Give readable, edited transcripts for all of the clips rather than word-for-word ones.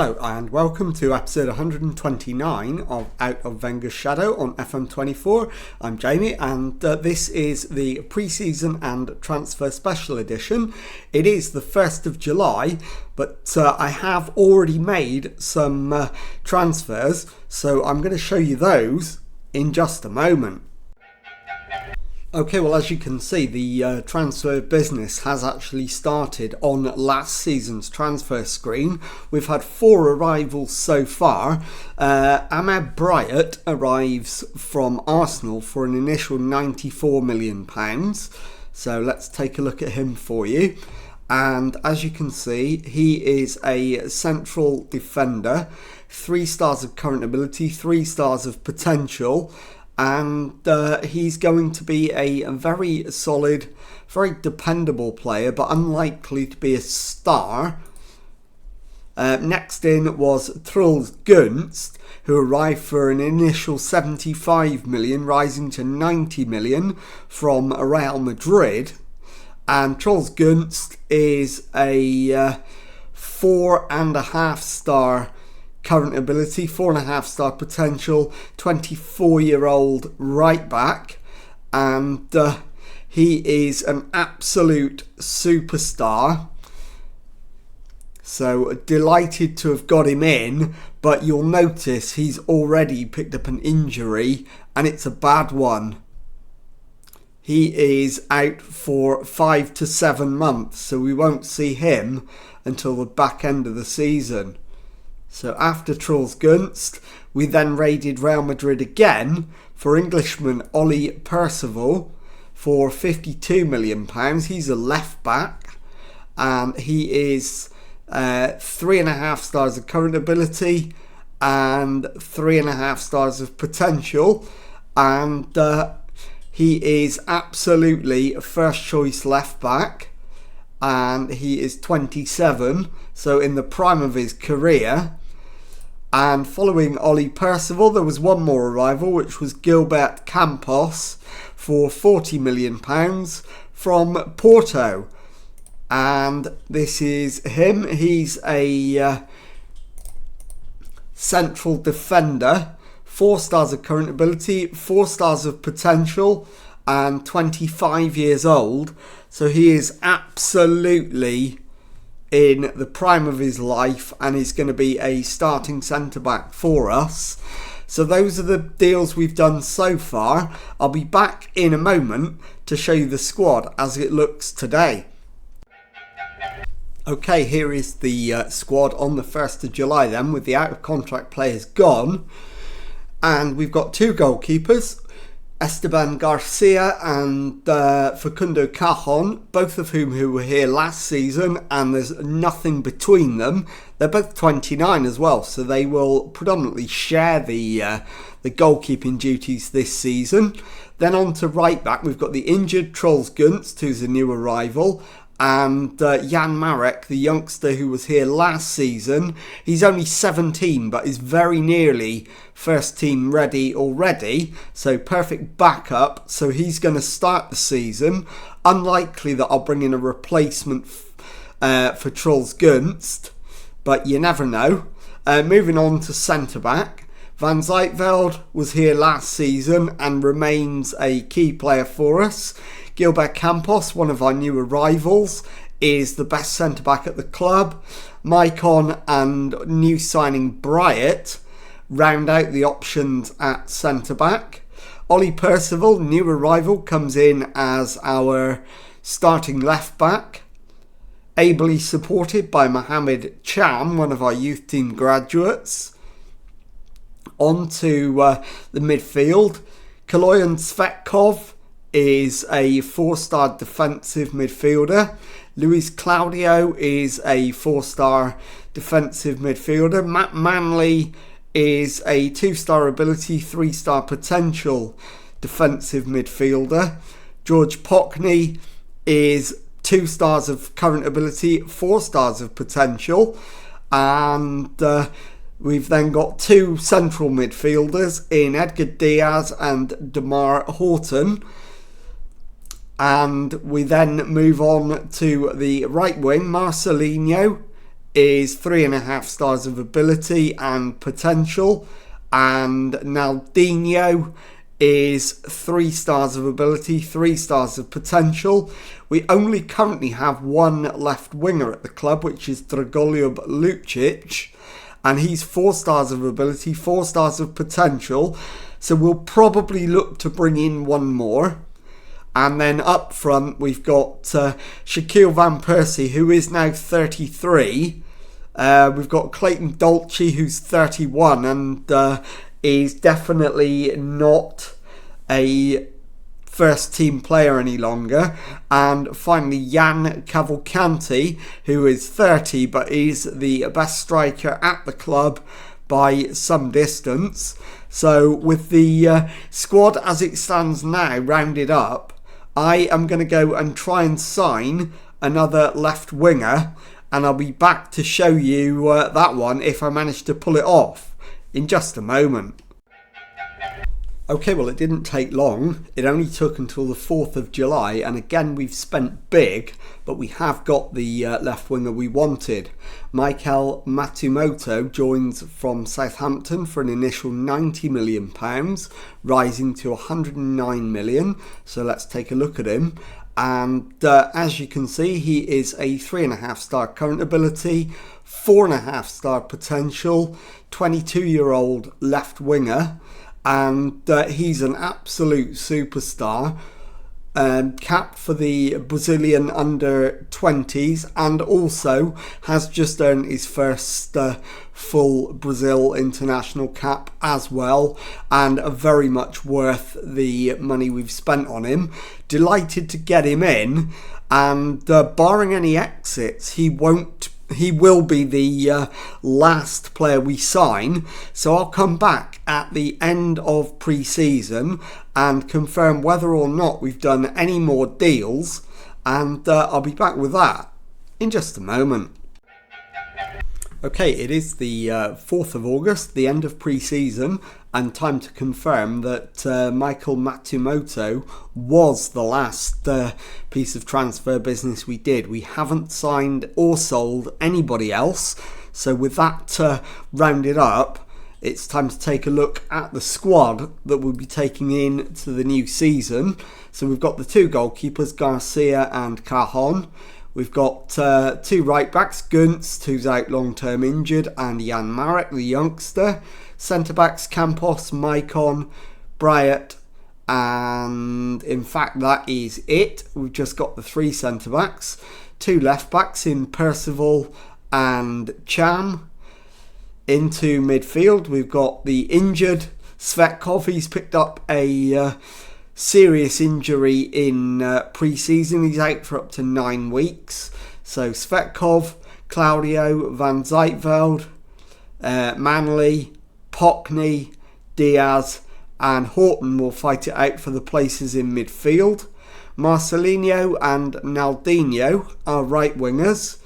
Hello and welcome to episode 129 of Out of Wenger's Shadow on FM24. I'm Jamie and this is the pre-season and transfer special edition. It is the 1st of July, but I have already made some transfers, so I'm going to show you those in just a moment. Okay, well, as you can see, the transfer business has actually started on last season's transfer screen. We've had 4 arrivals so far. Ahmed Bryant arrives from Arsenal for an initial £94 million. So let's take a look at him for you. And as you can see, he is a central defender, 3 stars of current ability, 3 stars of potential. And he's going to be a very solid, very dependable player, but unlikely to be a star. Next in was Truls Gunst, who arrived for an initial 75 million, rising to 90 million from Real Madrid. And Truls Gunst is a 4.5 star current ability, 4.5 star potential, 24-year-old right back, and he is an absolute superstar. So delighted to have got him in, but you'll notice he's already picked up an injury and it's a bad one. He is out for 5 to 7 months, so we won't see him until the back end of the season. So after Truls Gunst, we then raided Real Madrid again for Englishman Ollie Percival for £52 million. He's a left back and he is 3.5 stars of current ability and 3.5 stars of potential. And he is absolutely a first choice left back. And he is 27, so in the prime of his career. And following Ollie Percival, there was one more arrival, which was Gilbert Campos for £40 million from Porto. And this is him. He's a central defender, 4 stars of current ability, 4 stars of potential, and 25 years old. So he is absolutely in the prime of his life and is going to be a starting centre-back for us. So those are the deals we've done so far. I'll be back in a moment to show you the squad as it looks today. Okay, here is the squad on the 1st of July then, with the out-of-contract players gone. And we've got 2 goalkeepers, Esteban Garcia and Facundo Cajon, both of whom who were here last season, and there's nothing between them. They're both 29 as well, so they will predominantly share the goalkeeping duties this season. Then on to right back, we've got the injured Truls Gunst, who's a new arrival, and Jan Marek, the youngster who was here last season. He's only 17 but is very nearly first team ready already, so perfect backup. So he's going to start the season. Unlikely that I'll bring in a replacement for Truls Gunst, but you never know. Moving on to centre back, Van Zijtveld was here last season and remains a key player for us. Gilbert Campos, one of our new arrivals, is the best centre-back at the club. Maicon and new signing Bryant round out the options at centre-back. Ollie Percival, new arrival, comes in as our starting left-back, ably supported by Mohamed Cham, one of our youth team graduates. On to the midfield. Kaloyan Svetkov is a 4-star defensive midfielder. Luis Claudio is a 4-star defensive midfielder. Matt Manley is a 2-star ability, 3-star potential defensive midfielder. George Pockney is 2 stars of current ability, 4 stars of potential. And we've then got 2 central midfielders in Edgar Diaz and Demar Horton. And we then move on to the right wing. Marcelinho is 3.5 stars of ability and potential, and Naldinho is 3 stars of ability, 3 stars of potential. We only currently have one left winger at the club, which is Dragoljub Lucic, and he's 4 stars of ability, 4 stars of potential, so we'll probably look to bring in one more. And then up front we've got Shaquille Van Persie, who is now 33. We've got Clayton Dolce, who's 31 and is definitely not a first team player any longer. And finally Jan Cavalcanti, who is 30 but is the best striker at the club by some distance. So with the squad as it stands now rounded up, I am going to go and try and sign another left winger, and I'll be back to show you that one if I manage to pull it off in just a moment. Okay, well, it didn't take long. It only took until the 4th of July, and again we've spent big, but we have got the left winger we wanted. Michael Matsumoto joins from Southampton for an initial £90 million, rising to £109 million. So let's take a look at him. And as you can see, he is a 3.5 star current ability, 4.5 star potential, 22-year-old left winger. And he's an absolute superstar, capped for the Brazilian under-20s, and also has just earned his first full Brazil international cap as well, and very much worth the money we've spent on him. Delighted to get him in, and barring any exits, he will be the last player we sign. So I'll come back at the end of pre-season and confirm whether or not we've done any more deals, and I'll be back with that in just a moment. Okay, it is the 4th of August, the end of pre-season, and time to confirm that Michael Matsumoto was the last piece of transfer business we did. We haven't signed or sold anybody else, so with that rounded up, it's time to take a look at the squad that we'll be taking in to the new season. So we've got the 2 goalkeepers, Garcia and Cajon. We've got 2 right backs, Gunst, who's out long-term injured, and Jan Marek, the youngster. Centre backs, Campos, Maicon, Bryant, and in fact that is it. We've just got the 3 centre backs. 2 left backs in Percival and Cham. Into midfield we've got the injured Svetkov. He's picked up a serious injury in pre-season. He's out for up to 9 weeks. So Svetkov, Claudio, Van Zijtveld, Manley, Pockney, Diaz and Horton will fight it out for the places in midfield. Marcelinho and Naldinho are right wingers.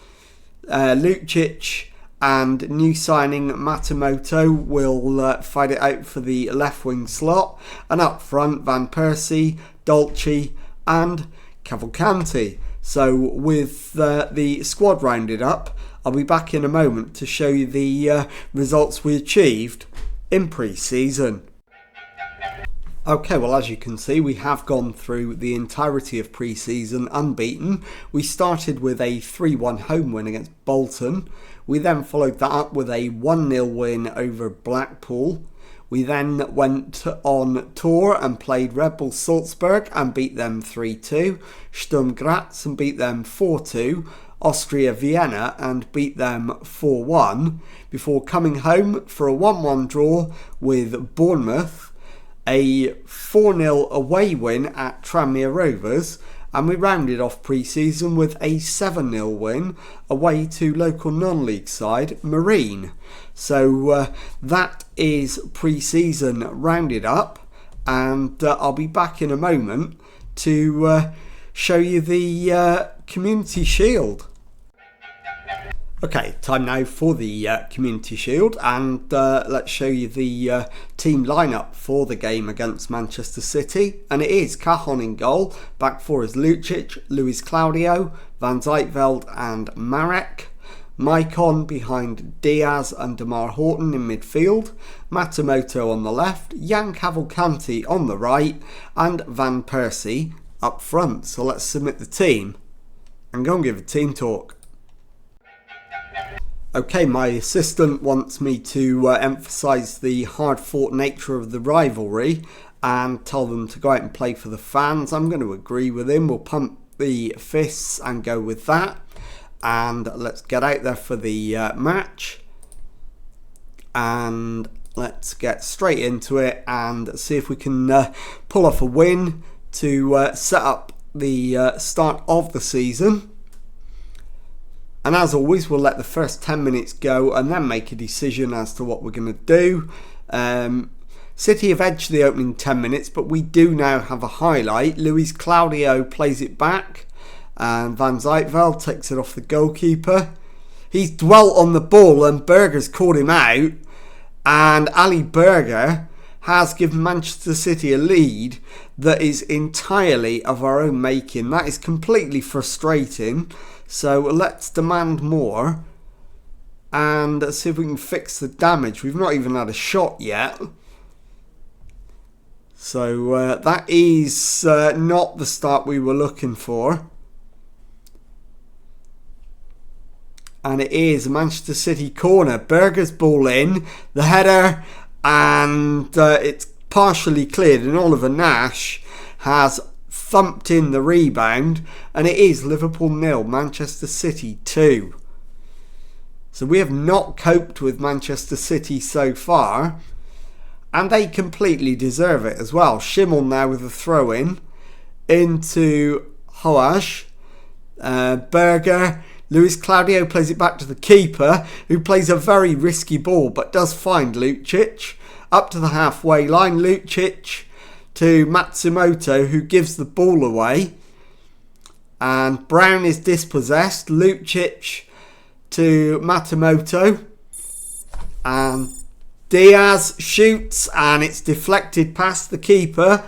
Lucic and new signing Matsumoto will fight it out for the left wing slot. And up front, Van Persie, Dolce and Cavalcanti. So with the squad rounded up, I'll be back in a moment to show you the results we achieved in pre-season. Okay, well, as you can see, we have gone through the entirety of pre-season unbeaten. We started with a 3-1 home win against Bolton. We then followed that up with a 1-0 win over Blackpool. We then went on tour and played Red Bull Salzburg and beat them 3-2. Sturm Graz and beat them 4-2. Austria Vienna and beat them 4-1. Before coming home for a 1-1 draw with Bournemouth. A 4-0 away win at Tranmere Rovers, and we rounded off pre-season with a 7-0 win away to local non-league side Marine. So that is pre-season rounded up, and I'll be back in a moment to show you the Community Shield. Okay, time now for the Community Shield, and let's show you the team lineup for the game against Manchester City. And it is Cajon in goal, back four is Lucic, Luis Claudio, Van Zijtveld and Marek. Maicon behind Diaz and Demar Horton in midfield, Matsumoto on the left, Jan Cavalcanti on the right, and Van Persie up front. So let's submit the team and go and give a team talk. Okay, my assistant wants me to emphasise the hard-fought nature of the rivalry and tell them to go out and play for the fans. I'm going to agree with him. We'll pump the fists and go with that. And let's get out there for the match. And let's get straight into it and see if we can pull off a win to set up the start of the season. And as always, we'll let the first 10 minutes go and then make a decision as to what we're going to do. City have edged the opening 10 minutes, but we do now have a highlight. Luis Claudio plays it back and Van Zijtveld takes it off the goalkeeper. He's dwelt on the ball and Berger's caught him out, and Ali Berger has given Manchester City a lead that is entirely of our own making. That is completely frustrating. So let's demand more and see if we can fix the damage. We've not even had a shot yet. So that is not the start we were looking for. And it is a Manchester City corner. Berger's ball in, the header, and it's partially cleared. And Oliver Nash has thumped in the rebound. And it is Liverpool 0, Manchester City 2. So we have not coped with Manchester City so far. And they completely deserve it as well. Schimmel now with a throw-in into Hoaj. Berger. Luis Claudio plays it back to the keeper, who plays a very risky ball but does find Lucic. Up to the halfway line, Lucic to Matsumoto, who gives the ball away. And Brown is dispossessed. Lucic to Matsumoto. And Diaz shoots and it's deflected past the keeper.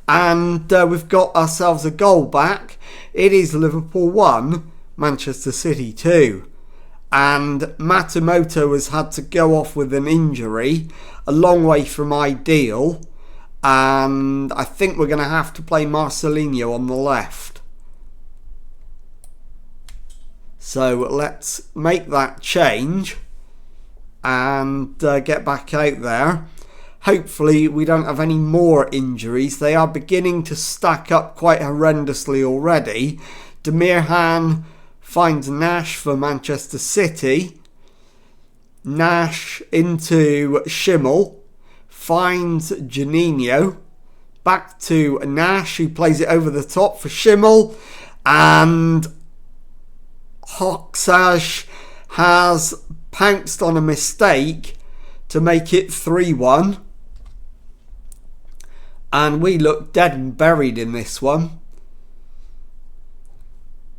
And we've got ourselves a goal back. It is Liverpool 1. Manchester City 2, and Matsumoto has had to go off with an injury, a long way from ideal, and I think we're going to have to play Marcelinho on the left. So let's make that change and get back out there. Hopefully we don't have any more injuries. They are beginning to stack up quite horrendously already. Demirhan finds Nash for Manchester City. Nash into Schimmel. Finds Juninho. Back to Nash, who plays it over the top for Schimmel. And Hoxaj has pounced on a mistake to make it 3-1. And we look dead and buried in this one.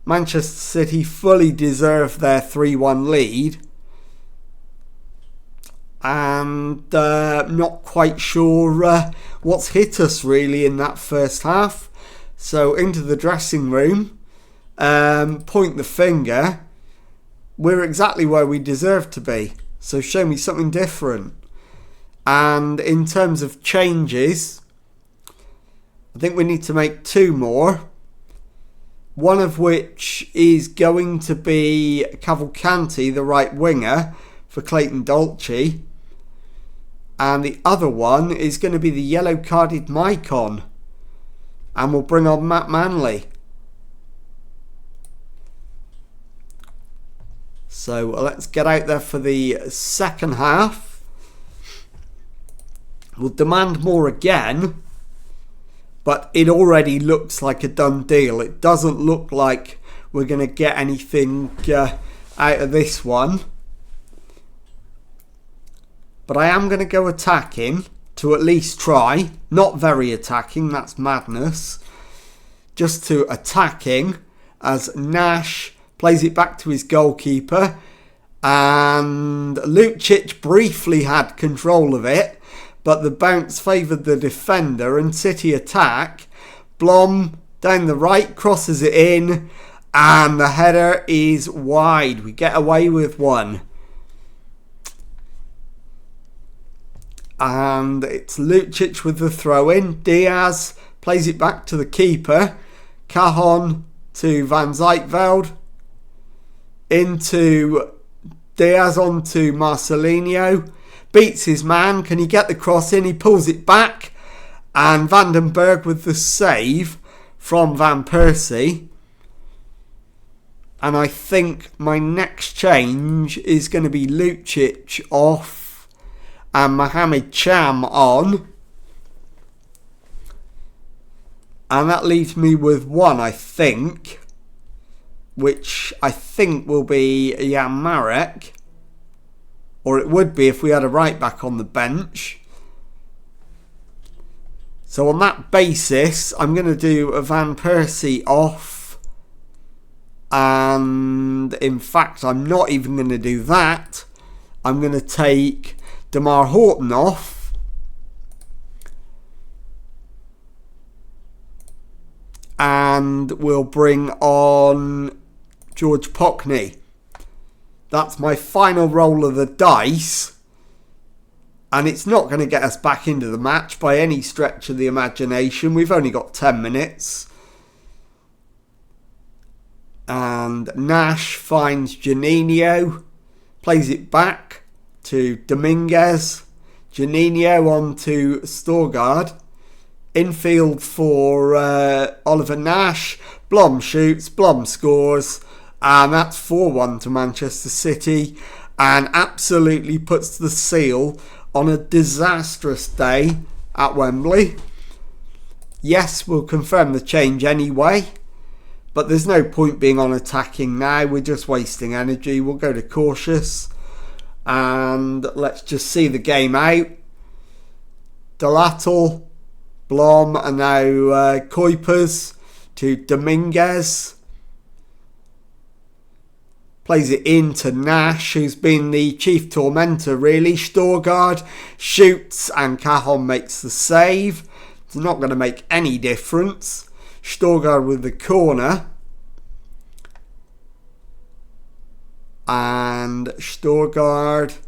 Manchester City fully deserve their 3-1 lead. And not quite sure what's hit us really in that first half. So into the dressing room. Point the finger. We're exactly where we deserve to be. So show me something different. And in terms of changes, I think we need to make 2 more. One of which is going to be Cavalcanti, the right winger, for Clayton Dolce. And the other one is going to be the yellow-carded Maicon. And we'll bring on Matt Manley. So let's get out there for the second half. We'll demand more again. But it already looks like a done deal. It doesn't look like we're going to get anything out of this one. But I am going to go attacking to at least try. Not very attacking, that's madness. Just to attacking as Nash plays it back to his goalkeeper. And Lucic briefly had control of it. But the bounce favoured the defender and City attack. Blom down the right crosses it in. And the header is wide. We get away with one. And it's Lucic with the throw in. Diaz plays it back to the keeper. Cajon to Van Zijtveld. Into Diaz onto Marcelinho. Beats his man. Can he get the cross in? He pulls it back. And Vandenberg with the save from Van Persie. And I think my next change is going to be Lucic off and Mohamed Cham on. And that leaves me with one, I think, which I think will be Jan Marek. Or it would be if we had a right back on the bench. So on that basis, I'm going to do a Van Persie off. And in fact, I'm not even going to do that. I'm going to take Demar Horton off. And we'll bring on George Pockney. That's my final roll of the dice. And it's not going to get us back into the match by any stretch of the imagination. We've only got 10 minutes. And Nash finds Juninho. Plays it back to Dominguez. Juninho on to Storgard. Infield for Oliver Nash. Blom shoots. Blom scores. And that's 4-1 to Manchester City. And absolutely puts the seal on a disastrous day at Wembley. Yes, we'll confirm the change anyway. But there's no point being on attacking now. We're just wasting energy. We'll go to cautious. And let's just see the game out. Delattle, Blom, and now Kuipers to Dominguez. Plays it into Nash, who's been the chief tormentor, really. Storgard shoots and Cajon makes the save. It's not going to make any difference. Storgard with the corner. And Storgard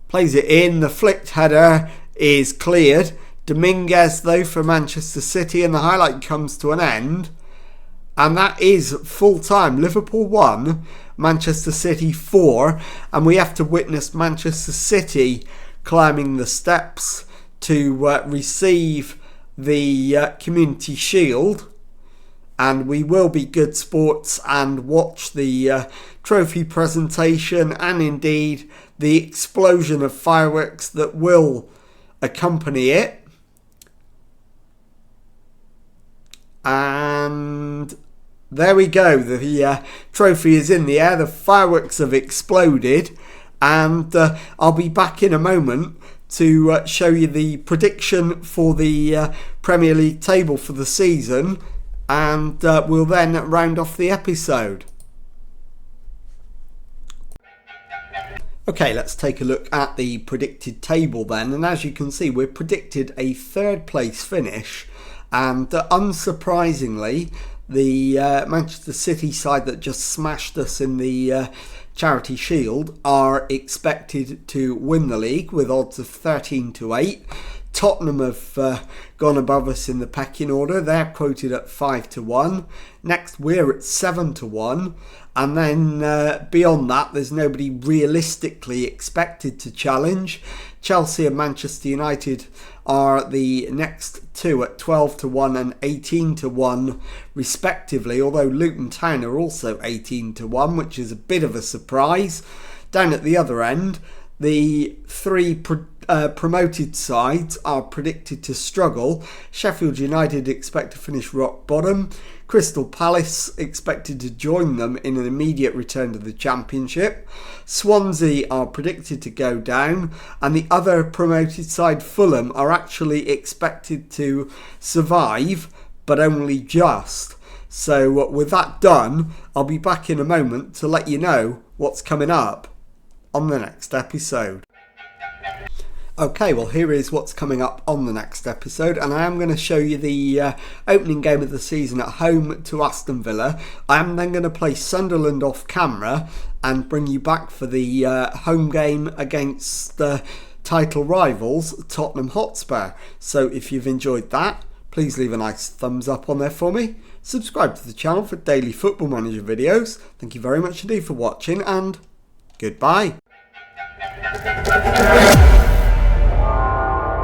plays it in. The flicked header is cleared. Dominguez, though, for Manchester City. And the highlight comes to an end. And that is full time. Liverpool 1, Manchester City 4. And we have to witness Manchester City climbing the steps to receive the Community Shield. And we will be good sports and watch the trophy presentation and indeed the explosion of fireworks that will accompany it. And there we go. The trophy is in the air. The fireworks have exploded. And I'll be back in a moment to show you the prediction for the Premier League table for the season. And we'll then round off the episode. Okay, let's take a look at the predicted table then. And as you can see, we're predicted a third place finish. And unsurprisingly, the Manchester City side that just smashed us in the Charity Shield are expected to win the league with odds of 13-8. Tottenham have gone above us in the pecking order. They're quoted at 5-1. Next, we're at 7-1. And then beyond that, there's nobody realistically expected to challenge. Chelsea and Manchester United are the next two at 12-1 and 18-1 respectively, although Luton Town are also 18-1, which is a bit of a surprise. Down at the other end, the three promoted sides are predicted to struggle. Sheffield United expect to finish rock bottom. Crystal Palace expected to join them in an immediate return to the Championship. Swansea are predicted to go down, and the other promoted side, Fulham, are actually expected to survive, but only just. So with that done, I'll be back in a moment to let you know what's coming up on the next episode. Okay, well here is what's coming up on the next episode, and I am going to show you the opening game of the season at home to Aston Villa. I am then going to play Sunderland off camera and bring you back for the home game against the title rivals Tottenham Hotspur. So if you've enjoyed that, please leave a nice thumbs up on there for me. Subscribe to the channel for daily Football Manager videos. Thank you very much indeed for watching, and goodbye.